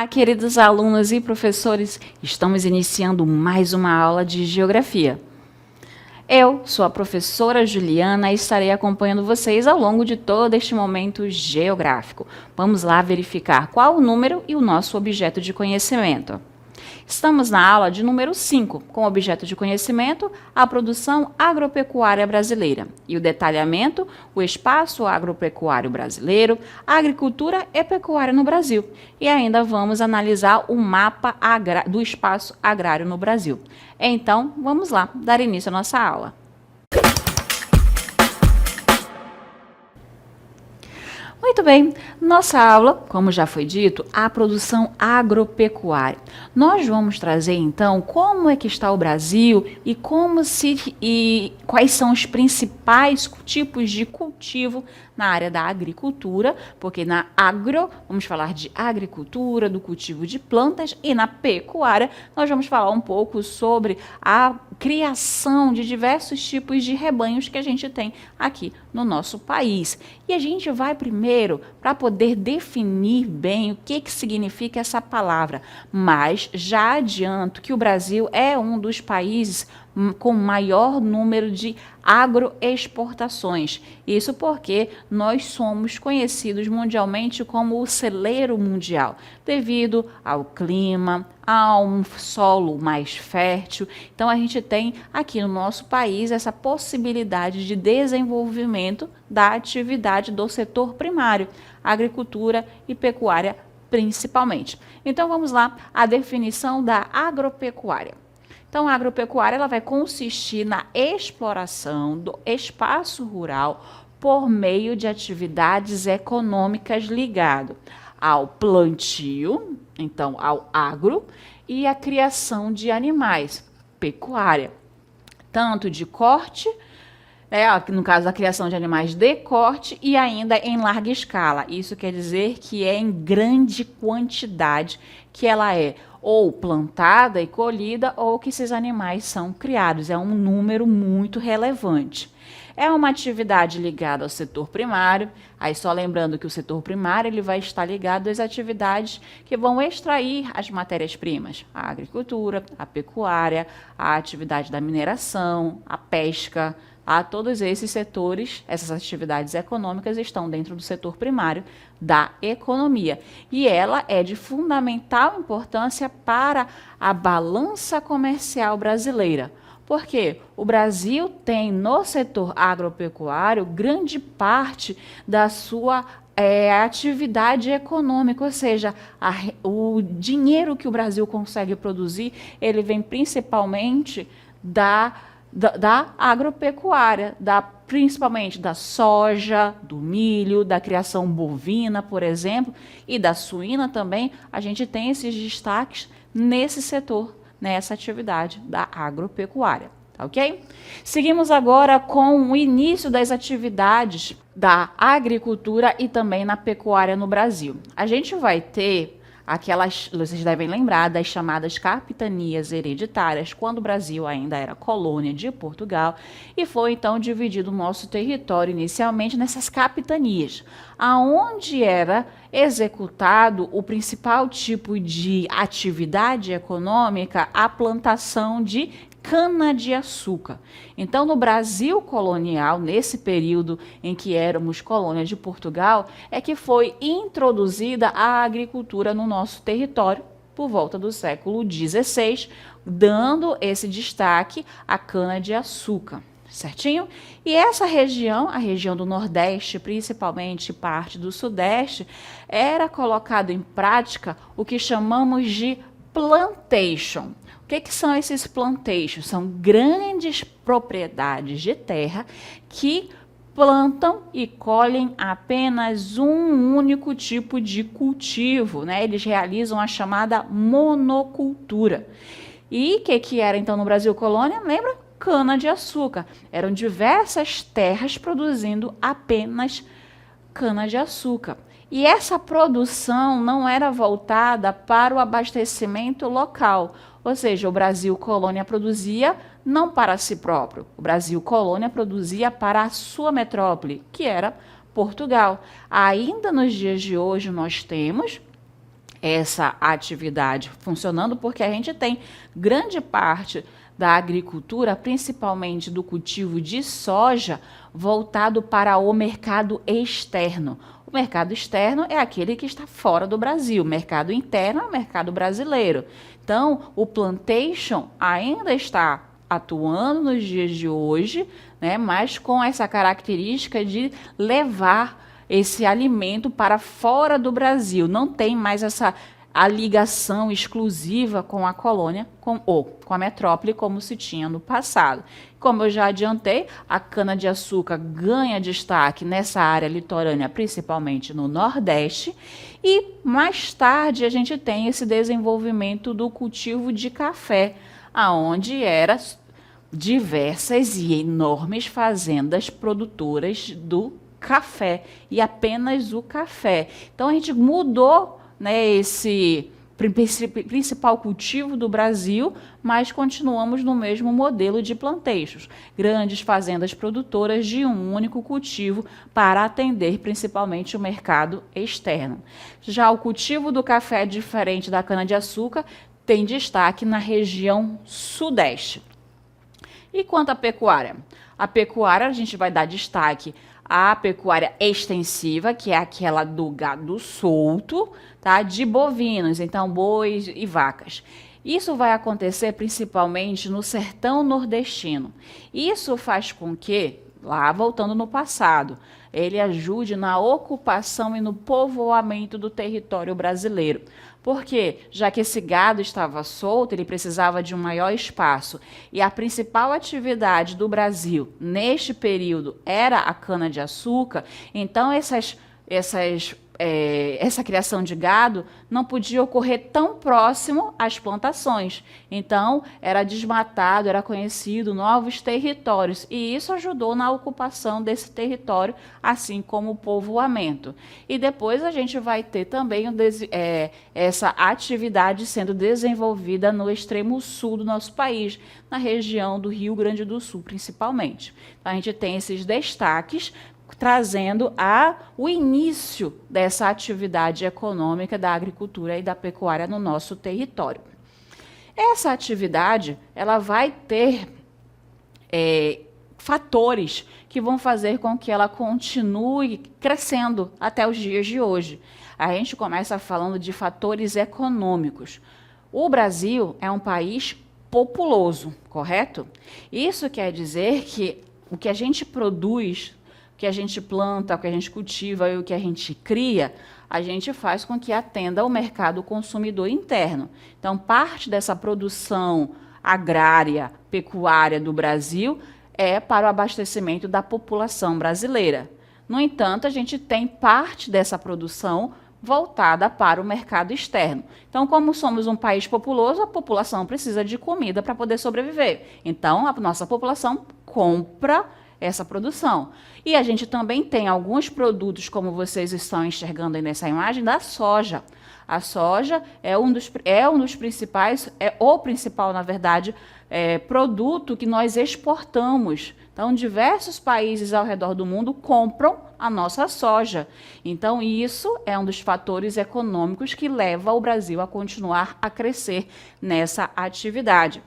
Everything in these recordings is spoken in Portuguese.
Olá, queridos alunos e professores, estamos iniciando mais uma aula de Geografia. Eu sou a professora Juliana e estarei acompanhando vocês ao longo de todo este momento geográfico. Vamos lá verificar qual o número e o nosso objeto de conhecimento. Estamos na aula de número 5, com objeto de conhecimento, a produção agropecuária brasileira. E o detalhamento, o espaço agropecuário brasileiro, a agricultura e pecuária no Brasil. E ainda vamos analisar o mapa do espaço agrário no Brasil. Então, vamos lá, dar início à nossa aula. Muito bem, nossa aula, como já foi dito, a produção agropecuária. Nós vamos trazer então como é que está o Brasil e quais são os principais tipos de cultivo na área da agricultura, porque na vamos falar de agricultura, do cultivo de plantas, e na pecuária nós vamos falar um pouco sobre a criação de diversos tipos de rebanhos que a gente tem aqui no nosso país. E a gente vai primeiro para poder definir bem o que significa essa palavra, mas já adianto que o Brasil é um dos países com maior número de agroexportações. Isso porque nós somos conhecidos mundialmente como o celeiro mundial, devido ao clima, a um solo mais fértil. Então, a gente tem aqui no nosso país essa possibilidade de desenvolvimento da atividade do setor primário, agricultura e pecuária principalmente. Então, vamos lá, a definição da agropecuária. Então, a agropecuária ela vai consistir na exploração do espaço rural por meio de atividades econômicas ligadas ao plantio, então ao agro, e a criação de animais, pecuária, tanto de corte, no caso a criação de animais de corte e ainda em larga escala. Isso quer dizer que é em grande quantidade que ela é ou plantada e colhida ou que esses animais são criados. É um número muito relevante. É uma atividade ligada ao setor primário. Aí só lembrando que o setor primário ele vai estar ligado às atividades que vão extrair as matérias-primas. A agricultura, a pecuária, a atividade da mineração, a pesca. Todos esses setores, essas atividades econômicas estão dentro do setor primário da economia. E ela é de fundamental importância para a balança comercial brasileira. Porque o Brasil tem no setor agropecuário grande parte da sua atividade econômica, ou seja, o dinheiro que o Brasil consegue produzir, ele vem principalmente da agropecuária, principalmente da soja, do milho, da criação bovina, por exemplo, e da suína também. A gente tem esses destaques nesse setor, nessa atividade da agropecuária, tá ok? Seguimos agora com o início das atividades da agricultura e também na pecuária no Brasil. A gente vai ter vocês devem lembrar das chamadas capitanias hereditárias, quando o Brasil ainda era colônia de Portugal, e foi então dividido o nosso território inicialmente nessas capitanias, aonde era executado o principal tipo de atividade econômica, a plantação de cana-de-açúcar. Então, no Brasil colonial, nesse período em que éramos colônia de Portugal, é que foi introduzida a agricultura no nosso território por volta do século XVI, dando esse destaque à cana-de-açúcar. Certinho? E essa região, a região do Nordeste, principalmente parte do Sudeste, era colocado em prática o que chamamos de plantation. O que são esses plantations? São grandes propriedades de terra que plantam e colhem apenas um único tipo de cultivo, né? Eles realizam a chamada monocultura. E o que era então no Brasil colônia? Lembra? Cana-de-açúcar. Eram diversas terras produzindo apenas cana-de-açúcar. E essa produção não era voltada para o abastecimento local, ou seja, o Brasil colônia produzia não para si próprio, o Brasil colônia produzia para a sua metrópole, que era Portugal. Ainda nos dias de hoje nós temos essa atividade funcionando, porque a gente tem grande parte da agricultura, principalmente do cultivo de soja, voltado para o mercado externo. O mercado externo é aquele que está fora do Brasil, o mercado interno é o mercado brasileiro. Então, o plantation ainda está atuando nos dias de hoje, né, mas com essa característica de levar esse alimento para fora do Brasil. Não tem mais a ligação exclusiva com a colônia ou com a metrópole, como se tinha no passado. Como eu já adiantei, a cana-de-açúcar ganha destaque nessa área litorânea, principalmente no Nordeste, e mais tarde a gente tem esse desenvolvimento do cultivo de café, aonde eram diversas e enormes fazendas produtoras do café, e apenas o café. Então a gente mudou, né, esse principal cultivo do Brasil, mas continuamos no mesmo modelo de plantations, grandes fazendas produtoras de um único cultivo para atender principalmente o mercado externo. Já o cultivo do café, diferente da cana-de-açúcar, tem destaque na região sudeste. E quanto à pecuária? A pecuária, a gente vai dar destaque à pecuária extensiva, que é aquela do gado solto, tá? De bovinos, então bois e vacas. Isso vai acontecer principalmente no sertão nordestino. Isso faz com que, lá voltando no passado, ele ajude na ocupação e no povoamento do território brasileiro. Porque, já que esse gado estava solto, ele precisava de um maior espaço. E a principal atividade do Brasil neste período era a cana-de-açúcar, então essa criação de gado não podia ocorrer tão próximo às plantações. Então, era desmatado, era conhecido novos territórios, e isso ajudou na ocupação desse território, assim como o povoamento. E depois a gente vai ter também essa atividade sendo desenvolvida no extremo sul do nosso país, na região do Rio Grande do Sul, principalmente. Então, a gente tem esses destaques trazendo o início dessa atividade econômica da agricultura e da pecuária no nosso território. Essa atividade ela vai ter fatores que vão fazer com que ela continue crescendo até os dias de hoje. A gente começa falando de fatores econômicos. O Brasil é um país populoso, correto? Isso quer dizer que o que a gente produz, o que a gente planta, o que a gente cultiva e o que a gente cria, a gente faz com que atenda ao mercado consumidor interno. Então, parte dessa produção agrária, pecuária do Brasil é para o abastecimento da população brasileira. No entanto, a gente tem parte dessa produção voltada para o mercado externo. Então, como somos um país populoso, a população precisa de comida para poder sobreviver. Então, a nossa população compra essa produção. E a gente também tem alguns produtos, como vocês estão enxergando aí nessa imagem, da soja. A soja é um dos principais, é o principal, na verdade, produto que nós exportamos. Então, diversos países ao redor do mundo compram a nossa soja. Então, isso é um dos fatores econômicos que leva o Brasil a continuar a crescer nessa atividade.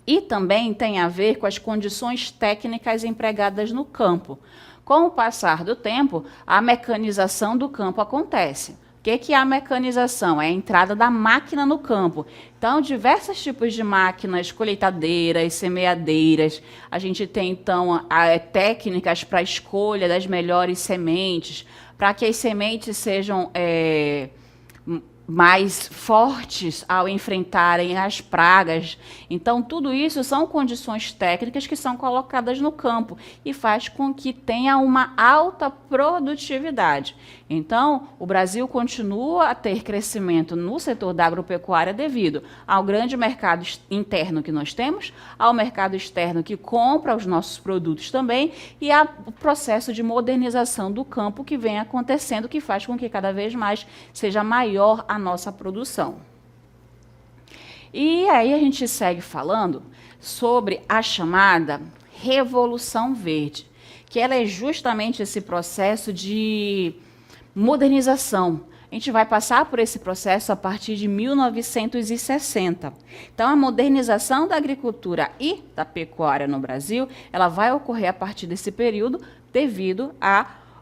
E também tem a ver com as condições técnicas empregadas no campo. Com o passar do tempo, a mecanização do campo acontece. O que é a mecanização? É a entrada da máquina no campo. Então, diversos tipos de máquinas, colheitadeiras, semeadeiras. A gente tem, então, técnicas para a escolha das melhores sementes, para que as sementes sejam mais fortes ao enfrentarem as pragas. Então, tudo isso são condições técnicas que são colocadas no campo e faz com que tenha uma alta produtividade. Então, o Brasil continua a ter crescimento no setor da agropecuária devido ao grande mercado interno que nós temos, ao mercado externo que compra os nossos produtos também e ao processo de modernização do campo que vem acontecendo, que faz com que cada vez mais seja maior a nossa produção. E aí a gente segue falando sobre a chamada Revolução Verde, que ela é justamente esse processo de modernização A gente vai passar por esse processo a partir de 1960. Então, a modernização da agricultura e da pecuária no Brasil, ela vai ocorrer a partir desse período devido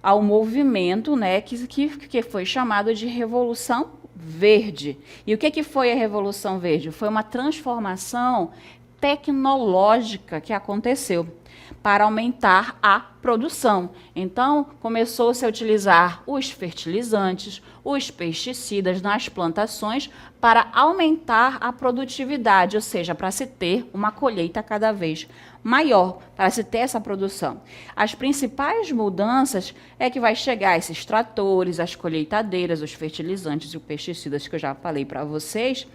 ao movimento, né, que foi chamado de Revolução Verde. E o que foi a Revolução Verde? Foi uma transformação tecnológica que aconteceu para aumentar a produção. Então, começou-se a utilizar os fertilizantes, os pesticidas nas plantações para aumentar a produtividade, ou seja, para se ter uma colheita cada vez maior, para se ter essa produção. As principais mudanças é que vai chegar esses tratores, as colheitadeiras, os fertilizantes e os pesticidas que eu já falei para vocês,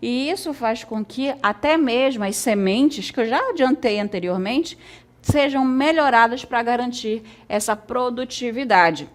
e isso faz com que até mesmo as sementes, que eu já adiantei anteriormente, sejam melhoradas para garantir essa produtividade.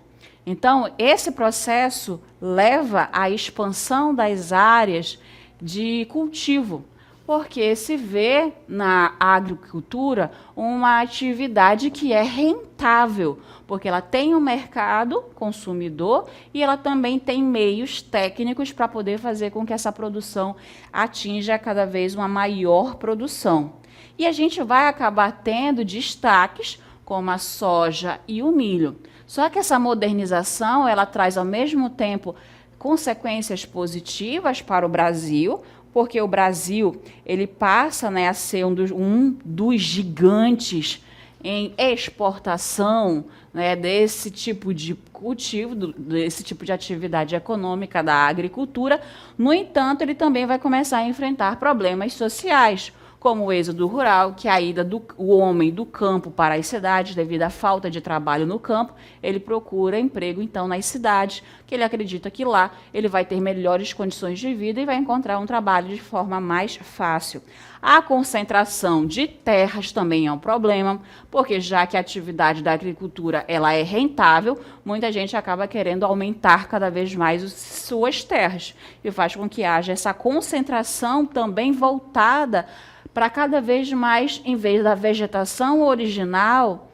Então, esse processo leva à expansão das áreas de cultivo, porque se vê na agricultura uma atividade que é rentável, porque ela tem um mercado consumidor e ela também tem meios técnicos para poder fazer com que essa produção atinja cada vez uma maior produção. E a gente vai acabar tendo destaques como a soja e o milho. Só que essa modernização, ela traz ao mesmo tempo consequências positivas para o Brasil, porque o Brasil ele passa, né, a ser um dos gigantes em exportação, né, desse tipo de cultivo, desse tipo de atividade econômica da agricultura. No entanto, ele também vai começar a enfrentar problemas sociais, como o êxodo rural, que é a ida do homem do campo para as cidades, devido à falta de trabalho no campo, ele procura emprego, então, nas cidades, que ele acredita que lá ele vai ter melhores condições de vida e vai encontrar um trabalho de forma mais fácil. A concentração de terras também é um problema, porque já que a atividade da agricultura ela é rentável, muita gente acaba querendo aumentar cada vez mais suas terras, e faz com que haja essa concentração também voltada para cada vez mais, em vez da vegetação original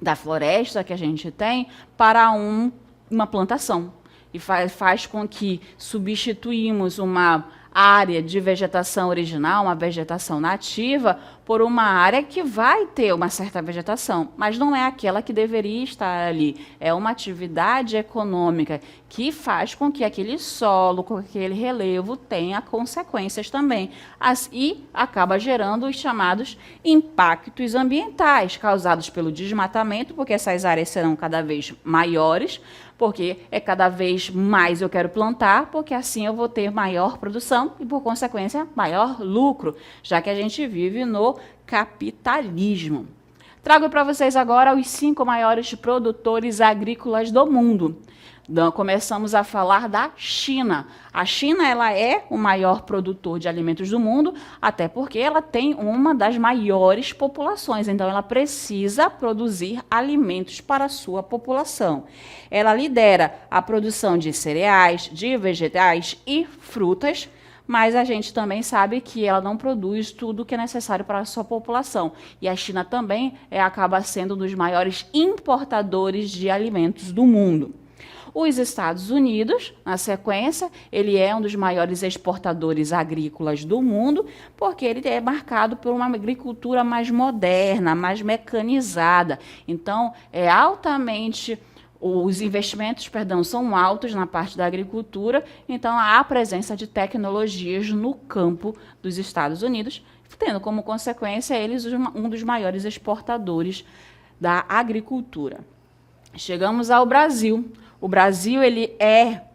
da floresta que a gente tem, para uma plantação. E faz com que substituímos uma área de vegetação original, uma vegetação nativa, por uma área que vai ter uma certa vegetação, mas não é aquela que deveria estar ali. É uma atividade econômica que faz com que aquele solo, com aquele relevo, tenha consequências também. E acaba gerando os chamados impactos ambientais, causados pelo desmatamento, porque essas áreas serão cada vez maiores, porque é cada vez mais eu quero plantar, porque assim eu vou ter maior produção e, por consequência, maior lucro, já que a gente vive no capitalismo. Trago para vocês agora os 5 maiores produtores agrícolas do mundo. Então, começamos a falar da China. A China ela é o maior produtor de alimentos do mundo, até porque ela tem uma das maiores populações, então ela precisa produzir alimentos para a sua população. Ela lidera a produção de cereais, de vegetais e frutas, mas a gente também sabe que ela não produz tudo o que é necessário para a sua população. E a China também acaba sendo um dos maiores importadores de alimentos do mundo. Os Estados Unidos, na sequência, ele é um dos maiores exportadores agrícolas do mundo, porque ele é marcado por uma agricultura mais moderna, mais mecanizada. Então, os investimentos, são altos na parte da agricultura, então há a presença de tecnologias no campo dos Estados Unidos, tendo como consequência eles um dos maiores exportadores da agricultura. Chegamos ao Brasil. O Brasil ele é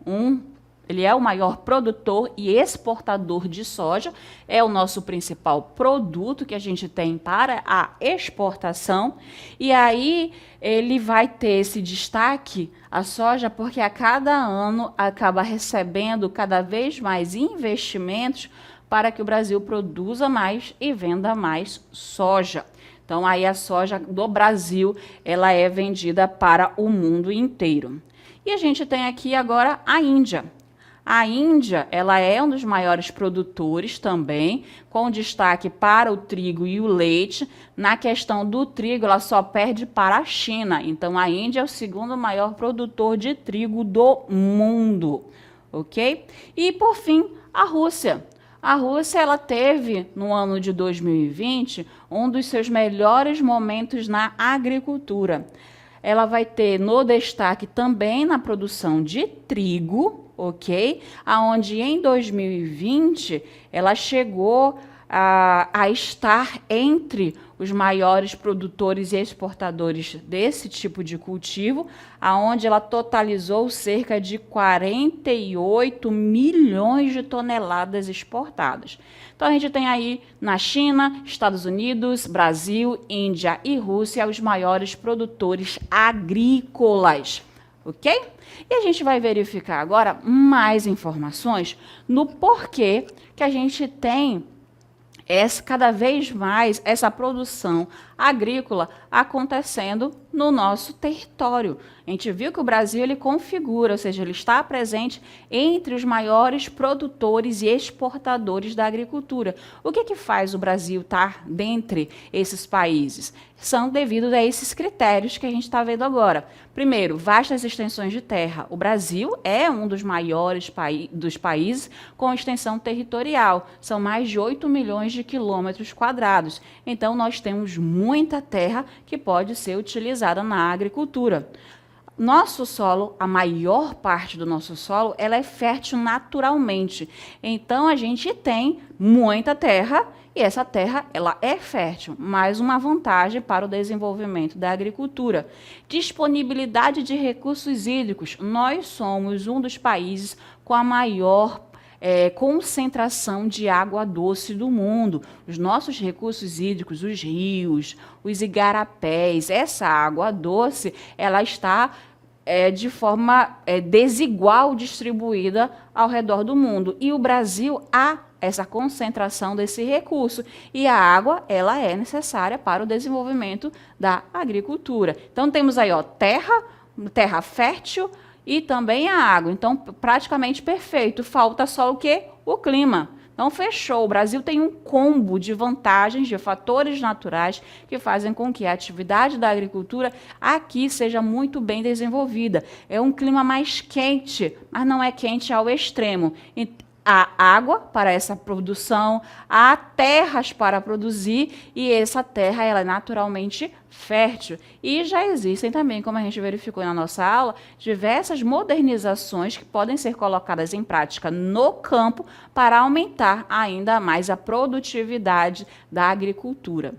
o maior produtor e exportador de soja, é o nosso principal produto que a gente tem para a exportação, e aí ele vai ter esse destaque, a soja, porque a cada ano acaba recebendo cada vez mais investimentos para que o Brasil produza mais e venda mais soja. Então, aí a soja do Brasil ela é vendida para o mundo inteiro. E a gente tem aqui agora a Índia. A Índia, ela é um dos maiores produtores também, com destaque para o trigo e o leite. Na questão do trigo, ela só perde para a China. Então, a Índia é o segundo maior produtor de trigo do mundo, ok? E, por fim, a Rússia. A Rússia, ela teve, no ano de 2020, um dos seus melhores momentos na agricultura. Ela vai ter no destaque também na produção de trigo, ok? Aonde em 2020 ela chegou a estar entre os maiores produtores e exportadores desse tipo de cultivo, aonde ela totalizou cerca de 48 milhões de toneladas exportadas. Então, a gente tem aí na China, Estados Unidos, Brasil, Índia e Rússia os maiores produtores agrícolas, ok? E a gente vai verificar agora mais informações no porquê que a gente tem cada vez mais essa produção agrícola acontecendo no nosso território. A gente viu que o Brasil ele configura, ou seja, ele está presente entre os maiores produtores e exportadores da agricultura. O que faz o Brasil estar dentre esses países? São devido a esses critérios que a gente está vendo agora. Primeiro, vastas extensões de terra. O Brasil é um dos maiores dos países com extensão territorial. São mais de 8 milhões de quilômetros quadrados. Então, nós temos muita terra que pode ser utilizada na agricultura. Nosso solo, a maior parte do nosso solo, ela é fértil naturalmente. Então, a gente tem muita terra e essa terra ela é fértil. Mais uma vantagem para o desenvolvimento da agricultura. Disponibilidade de recursos hídricos. Nós somos um dos países com a maior concentração de água doce do mundo. Os nossos recursos hídricos, os rios, os igarapés, essa água doce, ela está de forma desigual distribuída ao redor do mundo. E o Brasil há essa concentração desse recurso. E a água, ela é necessária para o desenvolvimento da agricultura. Então, temos aí, ó, terra fértil, e também a água. Então, praticamente perfeito. Falta só o quê? O clima. Então, fechou. O Brasil tem um combo de vantagens, de fatores naturais que fazem com que a atividade da agricultura aqui seja muito bem desenvolvida. É um clima mais quente, mas não é quente ao extremo. Há água para essa produção, há terras para produzir e essa terra ela é naturalmente fértil. E já existem também, como a gente verificou na nossa aula, diversas modernizações que podem ser colocadas em prática no campo para aumentar ainda mais a produtividade da agricultura.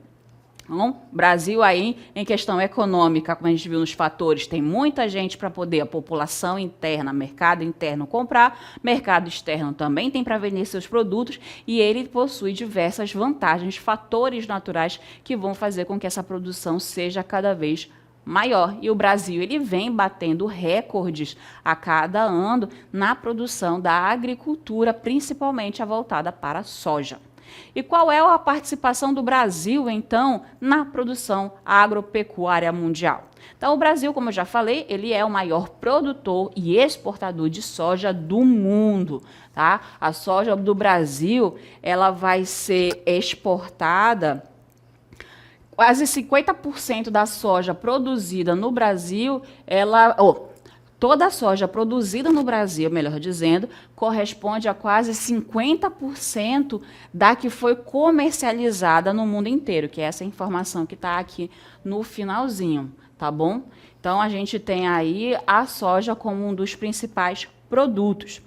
Então, Brasil aí, em questão econômica, como a gente viu nos fatores, tem muita gente para poder a população interna, mercado interno comprar, mercado externo também tem para vender seus produtos e ele possui diversas vantagens, fatores naturais que vão fazer com que essa produção seja cada vez maior. E o Brasil ele vem batendo recordes a cada ano na produção da agricultura, principalmente a voltada para a soja. E qual é a participação do Brasil, então, na produção agropecuária mundial? Então, o Brasil, como eu já falei, ele é o maior produtor e exportador de soja do mundo, tá? A soja do Brasil, ela vai ser exportada. Quase 50% da soja produzida no Brasil, toda a soja produzida no Brasil, melhor dizendo, corresponde a quase 50% da que foi comercializada no mundo inteiro, que é essa informação que está aqui no finalzinho, tá bom? Então, a gente tem aí a soja como um dos principais produtos.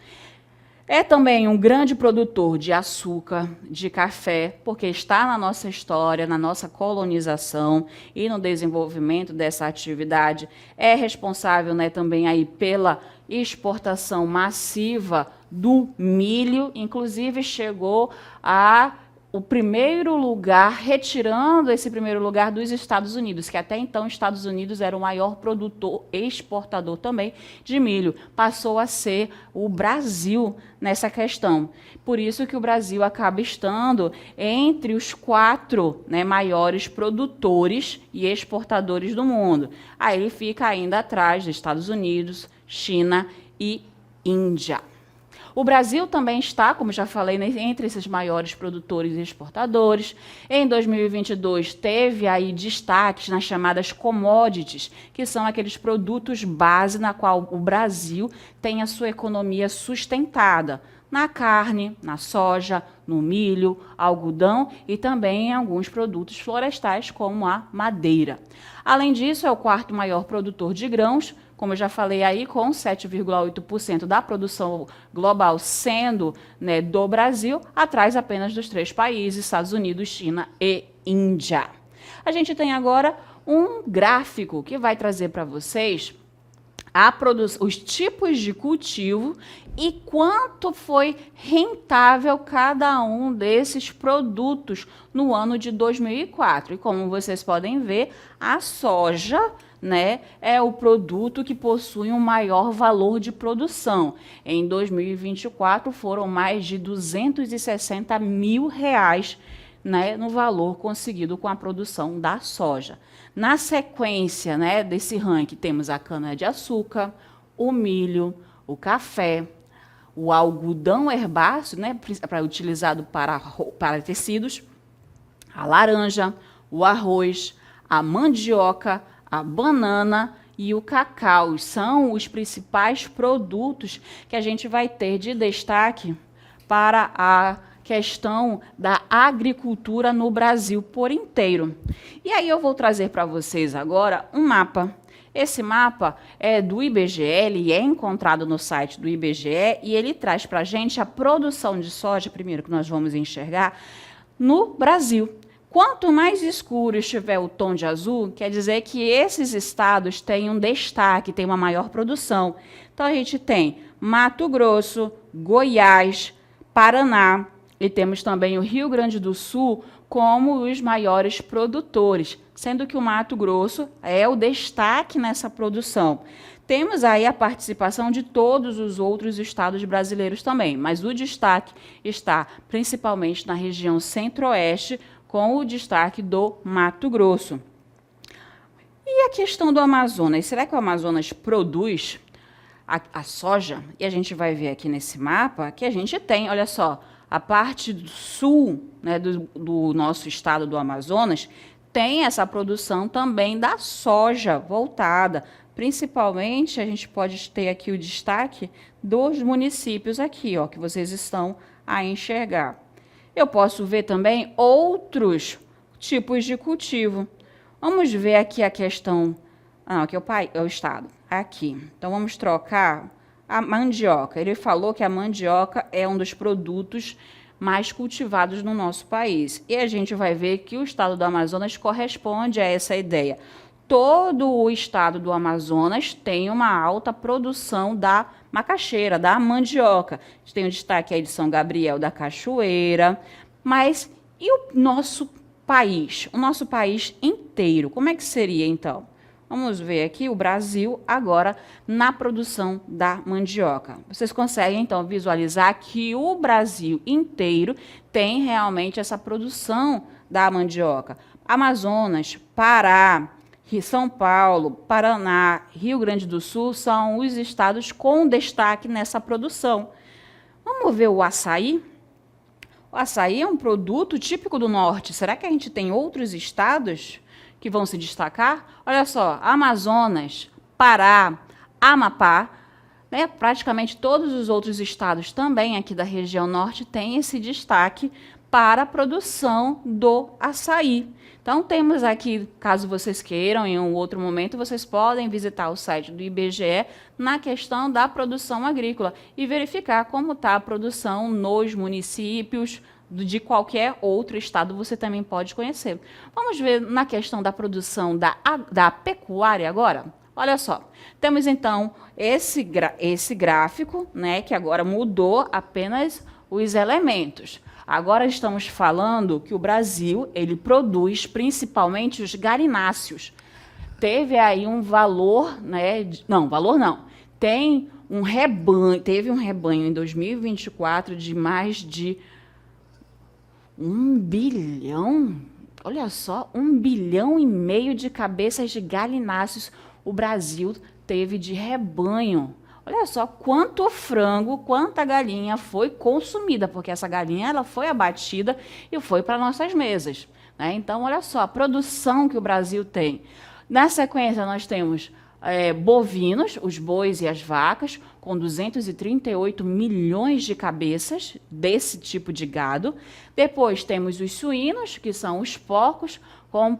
É também um grande produtor de açúcar, de café, porque está na nossa história, na nossa colonização e no desenvolvimento dessa atividade. É responsável, né, também aí pela exportação massiva do milho, inclusive chegou o primeiro lugar, retirando esse primeiro lugar dos Estados Unidos, que até então os Estados Unidos era o maior produtor, exportador também de milho. Passou a ser o Brasil nessa questão. Por isso que o Brasil acaba estando entre os 4, né, maiores produtores e exportadores do mundo. Aí ele fica ainda atrás dos Estados Unidos, China e Índia. O Brasil também está, como já falei, entre esses maiores produtores e exportadores. Em 2022, teve aí destaques nas chamadas commodities, que são aqueles produtos base na qual o Brasil tem a sua economia sustentada. Na carne, na soja, no milho, algodão e também em alguns produtos florestais, como a madeira. Além disso, é o quarto maior produtor de grãos, como eu já falei aí, com 7,8% da produção global sendo, né, do Brasil, atrás apenas dos 3 países, Estados Unidos, China e Índia. A gente tem agora um gráfico que vai trazer para vocês os tipos de cultivo e quanto foi rentável cada um desses produtos no ano de 2004. E como vocês podem ver, a soja, né, é o produto que possui um maior valor de produção. Em 2024, foram mais de R$ 260 mil, né, no valor conseguido com a produção da soja. Na sequência, né, desse ranking, temos a cana-de-açúcar, o milho, o café, o algodão herbáceo, né, utilizado para tecidos, a laranja, o arroz, a mandioca, a banana e o cacau. São os principais produtos que a gente vai ter de destaque para a questão da agricultura no Brasil por inteiro. E aí eu vou trazer para vocês agora um mapa. Esse mapa é do IBGE, ele é encontrado no site do IBGE e ele traz para a gente a produção de soja, primeiro que nós vamos enxergar, no Brasil. Quanto mais escuro estiver o tom de azul, quer dizer que esses estados têm um destaque, têm uma maior produção. Então, a gente tem Mato Grosso, Goiás, Paraná, e temos também o Rio Grande do Sul como os maiores produtores, sendo que o Mato Grosso é o destaque nessa produção. Temos aí a participação de todos os outros estados brasileiros também, mas o destaque está principalmente na região centro-oeste, com o destaque do Mato Grosso. E a questão do Amazonas? Será que o Amazonas produz a soja? E a gente vai ver aqui nesse mapa que a gente tem, olha só, a parte do sul, né, do nosso estado do Amazonas tem essa produção também da soja voltada. Principalmente, a gente pode ter aqui o destaque dos municípios aqui, ó, que vocês estão a enxergar. Eu posso ver também outros tipos de cultivo. Vamos ver aqui a questão... Ah, aqui é o estado. Aqui. Então, vamos trocar a mandioca. Ele falou que a mandioca é um dos produtos mais cultivados no nosso país. E a gente vai ver que o estado do Amazonas corresponde a essa ideia. Todo o estado do Amazonas tem uma alta produção da macaxeira, da mandioca. A gente tem o destaque aí de São Gabriel da Cachoeira. Mas e o nosso país? O nosso país inteiro, como é que seria então? Vamos ver aqui o Brasil agora na produção da mandioca. Vocês conseguem, então, visualizar que o Brasil inteiro tem realmente essa produção da mandioca. Amazonas, Pará, São Paulo, Paraná, Rio Grande do Sul são os estados com destaque nessa produção. Vamos ver o açaí? O açaí é um produto típico do norte. Será que a gente tem outros estados que vão se destacar? Olha só, Amazonas, Pará, Amapá, né, praticamente todos os outros estados também aqui da região norte têm esse destaque para a produção do açaí. Então, temos aqui, caso vocês queiram, em um outro momento, vocês podem visitar o site do IBGE na questão da produção agrícola e verificar como está a produção nos municípios, de qualquer outro estado você também pode conhecer. Vamos ver na questão da produção da pecuária agora? Olha só, temos então esse gráfico, né, que agora mudou apenas os elementos. Agora estamos falando que o Brasil ele produz principalmente os galináceos. Teve aí um valor, né, teve um rebanho em 2024 de mais de 1 bilhão, olha só, 1,5 bilhão de cabeças de galináceos o Brasil teve de rebanho. Olha só quanto frango, quanta galinha foi consumida, porque essa galinha ela foi abatida e foi para nossas mesas, né? Então, olha só a produção que o Brasil tem. Na sequência, nós temos bovinos, os bois e as vacas, com 238 milhões de cabeças desse tipo de gado. Depois temos os suínos, que são os porcos, com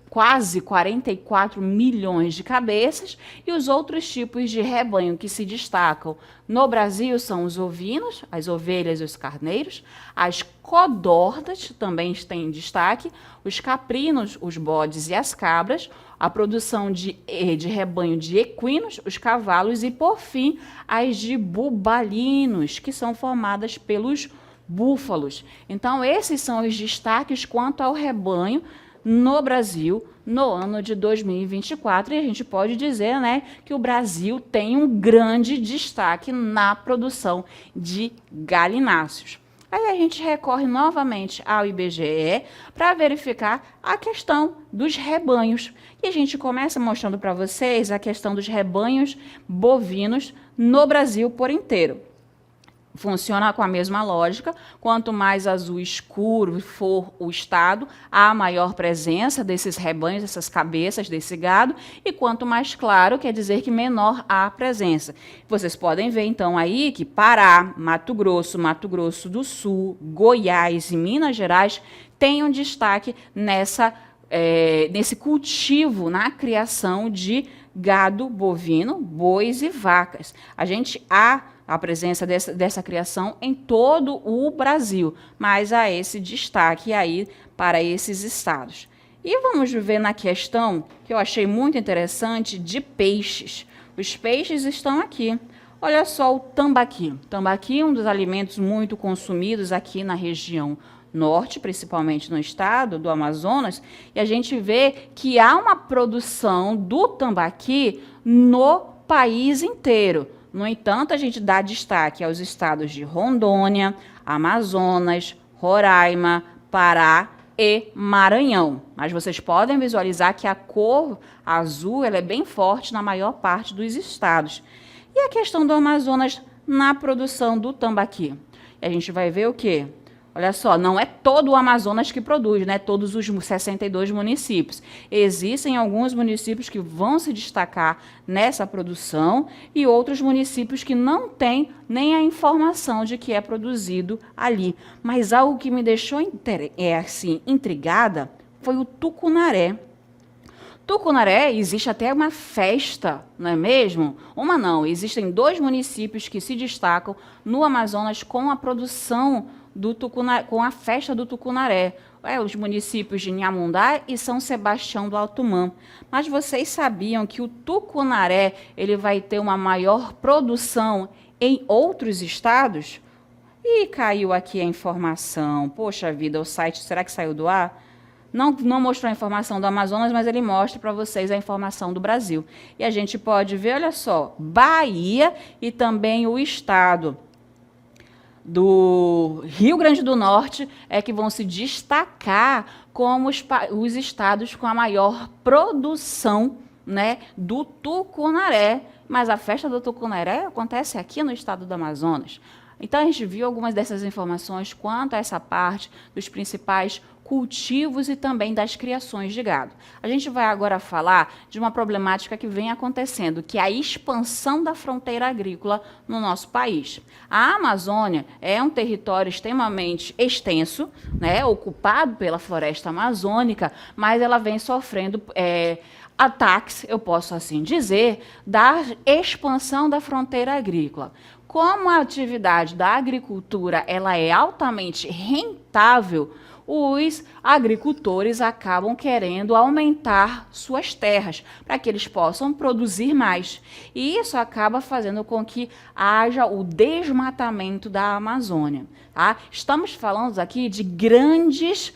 quase 44 milhões de cabeças, e os outros tipos de rebanho que se destacam no Brasil são os ovinos, as ovelhas e os carneiros, as codornas também têm destaque, os caprinos, os bodes e as cabras, a produção de rebanho de equinos, os cavalos e, por fim, as de bubalinos, que são formadas pelos búfalos. Então, esses são os destaques quanto ao rebanho no Brasil no ano de 2024, e a gente pode dizer, né, que o Brasil tem um grande destaque na produção de galináceos. Aí a gente recorre novamente ao IBGE para verificar a questão dos rebanhos. E a gente começa mostrando para vocês a questão dos rebanhos bovinos no Brasil por inteiro. Funciona com a mesma lógica, quanto mais azul escuro for o estado, há maior presença desses rebanhos, dessas cabeças desse gado, e quanto mais claro, quer dizer que menor a presença. Vocês podem ver então aí que Pará, Mato Grosso do Sul, Goiás e Minas Gerais têm um destaque nesse cultivo, na criação de gado bovino, bois e vacas. A presença dessa criação em todo o Brasil, mas há esse destaque aí para esses estados. E vamos ver na questão, que eu achei muito interessante, de peixes. Os peixes estão aqui. Olha só o tambaqui. Tambaqui é um dos alimentos muito consumidos aqui na região norte, principalmente no estado do Amazonas, e a gente vê que há uma produção do tambaqui no país inteiro. No entanto, a gente dá destaque aos estados de Rondônia, Amazonas, Roraima, Pará e Maranhão. Mas vocês podem visualizar que a cor azul ela é bem forte na maior parte dos estados. E a questão do Amazonas na produção do tambaqui? E a gente vai ver o quê? Olha só, não é todo o Amazonas que produz, né? Todos os 62 municípios. Existem alguns municípios que vão se destacar nessa produção e outros municípios que não têm nem a informação de que é produzido ali. Mas algo que me deixou intrigada foi o tucunaré. Tucunaré, existe até uma festa, não é mesmo? Uma não, existem 2 municípios que se destacam no Amazonas com a produção com a festa do tucunaré, os municípios de Inhamundá e São Sebastião do Altumã. Mas vocês sabiam que o tucunaré ele vai ter uma maior produção em outros estados? E caiu aqui a informação. Poxa vida, o site, será que saiu do ar? Não mostrou a informação do Amazonas, mas ele mostra para vocês a informação do Brasil. E a gente pode ver, olha só, Bahia e também o estado do Rio Grande do Norte é que vão se destacar como os estados com a maior produção, né, do tucunaré. Mas a festa do tucunaré acontece aqui no estado do Amazonas. Então, a gente viu algumas dessas informações quanto a essa parte dos principais cultivos e também das criações de gado. A gente vai agora falar de uma problemática que vem acontecendo, que é a expansão da fronteira agrícola no nosso país. A Amazônia é um território extremamente extenso, né, ocupado pela floresta amazônica, mas ela vem sofrendo ataques, eu posso assim dizer, da expansão da fronteira agrícola. Como a atividade da agricultura ela é altamente rentável, os agricultores acabam querendo aumentar suas terras para que eles possam produzir mais. E isso acaba fazendo com que haja o desmatamento da Amazônia. Tá? Estamos falando aqui de grandes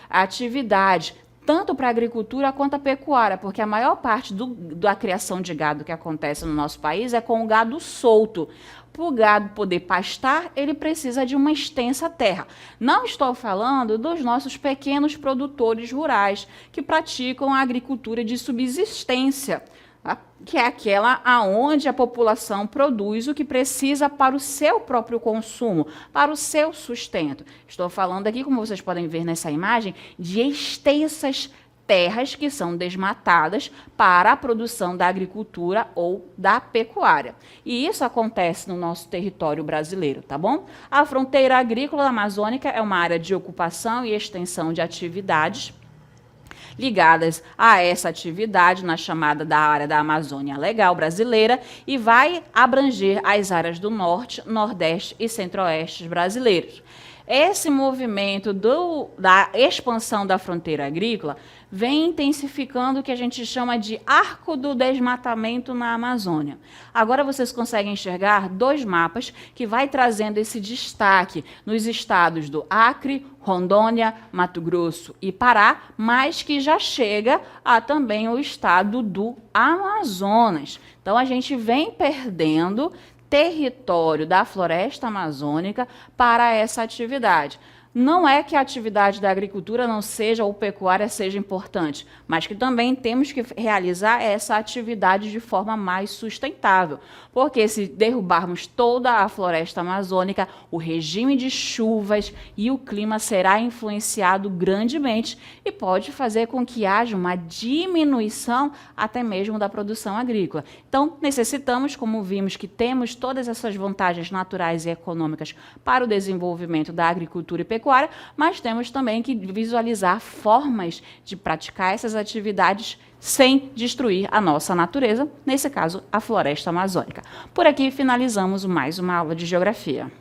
atividades, tanto para a agricultura quanto a pecuária, porque a maior parte da criação de gado que acontece no nosso país é com o gado solto. Para o gado poder pastar, ele precisa de uma extensa terra. Não estou falando dos nossos pequenos produtores rurais que praticam a agricultura de subsistência. que é aquela aonde a população produz o que precisa para o seu próprio consumo, para o seu sustento. Estou falando aqui, como vocês podem ver nessa imagem, de extensas terras que são desmatadas para a produção da agricultura ou da pecuária. E isso acontece no nosso território brasileiro, tá bom? A fronteira agrícola amazônica é uma área de ocupação e extensão de atividades ligadas a essa atividade na chamada da área da Amazônia Legal brasileira e vai abranger as áreas do Norte, Nordeste e Centro-Oeste brasileiros. Esse movimento da expansão da fronteira agrícola vem intensificando o que a gente chama de arco do desmatamento na Amazônia. Agora vocês conseguem enxergar dois mapas que vai trazendo esse destaque nos estados do Acre, Rondônia, Mato Grosso e Pará, mas que já chega a também o estado do Amazonas. Então a gente vem perdendo território da floresta amazônica para essa atividade. Não é que a atividade da agricultura não seja ou pecuária seja importante, mas que também temos que realizar essa atividade de forma mais sustentável. Porque se derrubarmos toda a floresta amazônica, o regime de chuvas e o clima será influenciado grandemente e pode fazer com que haja uma diminuição até mesmo da produção agrícola. Então, necessitamos, como vimos, que temos todas essas vantagens naturais e econômicas para o desenvolvimento da agricultura e pecuária, mas temos também que visualizar formas de praticar essas atividades sem destruir a nossa natureza, nesse caso, a floresta amazônica. Por aqui finalizamos mais uma aula de geografia.